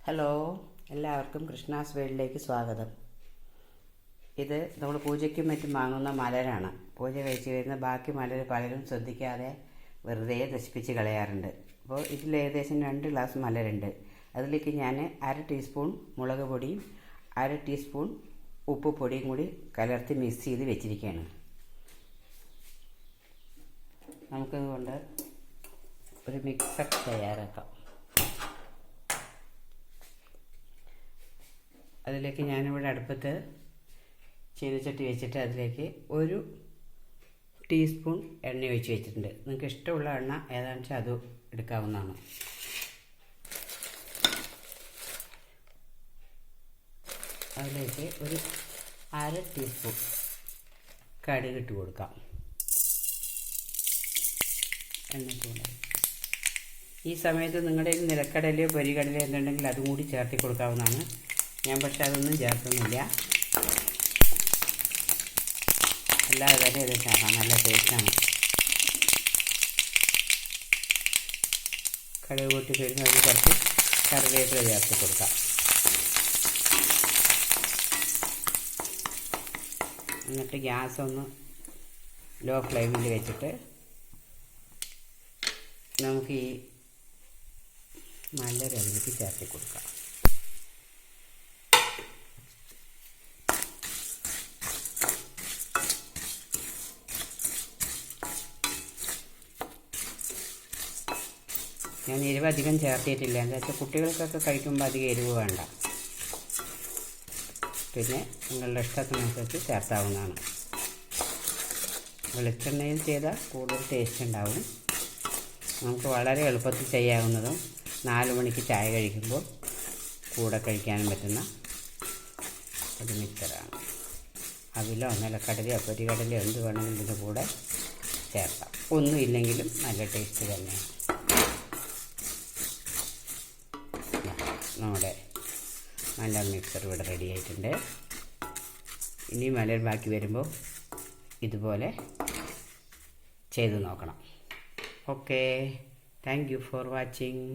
Hello, എല്ലാവർക്കും കൃഷ്ണാസ് വേൾഡിലേക്ക് സ്വാഗതം. ഇത് നമ്മൾ പൂജയ്ക്കും മറ്റും വാങ്ങുന്ന മലരാണ്. പൂജ കഴിച്ച് വരുന്ന ബാക്കി മലർ പലരും ശ്രദ്ധിക്കാതെ വെറുതെ നശിപ്പിച്ച് കളയാറുണ്ട്. അപ്പോൾ ഇതിൽ ഏകദേശം 2 ഗ്ലാസ് മലരുണ്ട്. അതിലേക്ക് ഞാൻ 1/2 ടീസ്പൂൺ മുളക് പൊടിയും 1/2 ടീസ്പൂൺ ഉപ്പ് പൊടിയും കൂടി കലർത്തി മിക്സ് ചെയ്ത് വെച്ചിരിക്കുകയാണ്. നമുക്കിതുകൊണ്ട് ഒരു മിക്സർ തയ്യാറാക്കാം. അതിലേക്ക് ഞാനിവിടെ അടുപ്പത്ത് ചീനച്ചട്ടി വെച്ചിട്ട് അതിലേക്ക് 1 ടീസ്പൂൺ എണ്ണ ഒഴിച്ച് വെച്ചിട്ടുണ്ട്. നിങ്ങൾക്ക് ഇഷ്ടമുള്ള എണ്ണ ഏതാണെന്ന് വെച്ചാൽ അത് എടുക്കാവുന്നതാണ്. അതിലേക്ക് ഒരു 1/2 ടീസ്പൂൺ കടുക് ഇട്ട് കൊടുക്കാം. എണ്ണ ചൂടായി ഈ സമയത്ത് നിങ്ങളുടെ നിലക്കടലയോ പൊരിക്കടലയോ എന്തുണ്ടെങ്കിൽ അതും കൂടി ചേർത്തി കൊടുക്കാവുന്നതാണ്. ഞാൻ പക്ഷെ അതൊന്നും ചേർക്കുന്നില്ല. അല്ലാതെ തന്നെ ഇത് ചേർക്കാം, നല്ല ടേസ്റ്റാണ്. കടുക് പൊട്ടി കഴിഞ്ഞ് അതിൽ കുറച്ച് കറിവേപ്പില ചേർത്ത് കൊടുക്കാം. എന്നിട്ട് ഗ്യാസ് ഒന്ന് ലോ ഫ്ലെയിമിൽ വെച്ചിട്ട് നമുക്ക് ഈ മലർ അതിലേക്ക് ചേർത്ത് കൊടുക്കാം. ഞാൻ എരിവ് അധികം ചേർത്തിട്ടില്ല. എന്താ വെച്ചാൽ കുട്ടികൾക്കൊക്കെ കഴിക്കുമ്പോൾ അധികം എരിവ് വേണ്ട. പിന്നെ നിങ്ങളുടെ ഇഷ്ടത്തിനനുസരിച്ച് ചേർത്താവുന്നതാണ്. വെളിച്ചെണ്ണയിൽ ചെയ്താൽ കൂടുതൽ ടേസ്റ്റ് ഉണ്ടാവും. നമുക്ക് വളരെ എളുപ്പത്തിൽ ചെയ്യാവുന്നതും 4 മണിക്ക് ചായ കഴിക്കുമ്പോൾ കൂടെ കഴിക്കാനും പറ്റുന്ന ഒരു മിക്സറാണ്. അവിലോ നിലക്കടലയോ പൊരിക്കടലയോ എന്ത് വേണമെങ്കിലും ഇതിൻ്റെ കൂടെ ചേർക്കാം. ഒന്നും ഇല്ലെങ്കിലും നല്ല ടേസ്റ്റ് തന്നെയാണ്. നമ്മുടെ മലർ മിക്സർ ഇവിടെ റെഡി ആയിട്ടുണ്ട്. ഇനി മലർ ബാക്കി വരുമ്പോൾ ഇതുപോലെ ചെയ്ത് നോക്കണം. Okay, thank you for watching.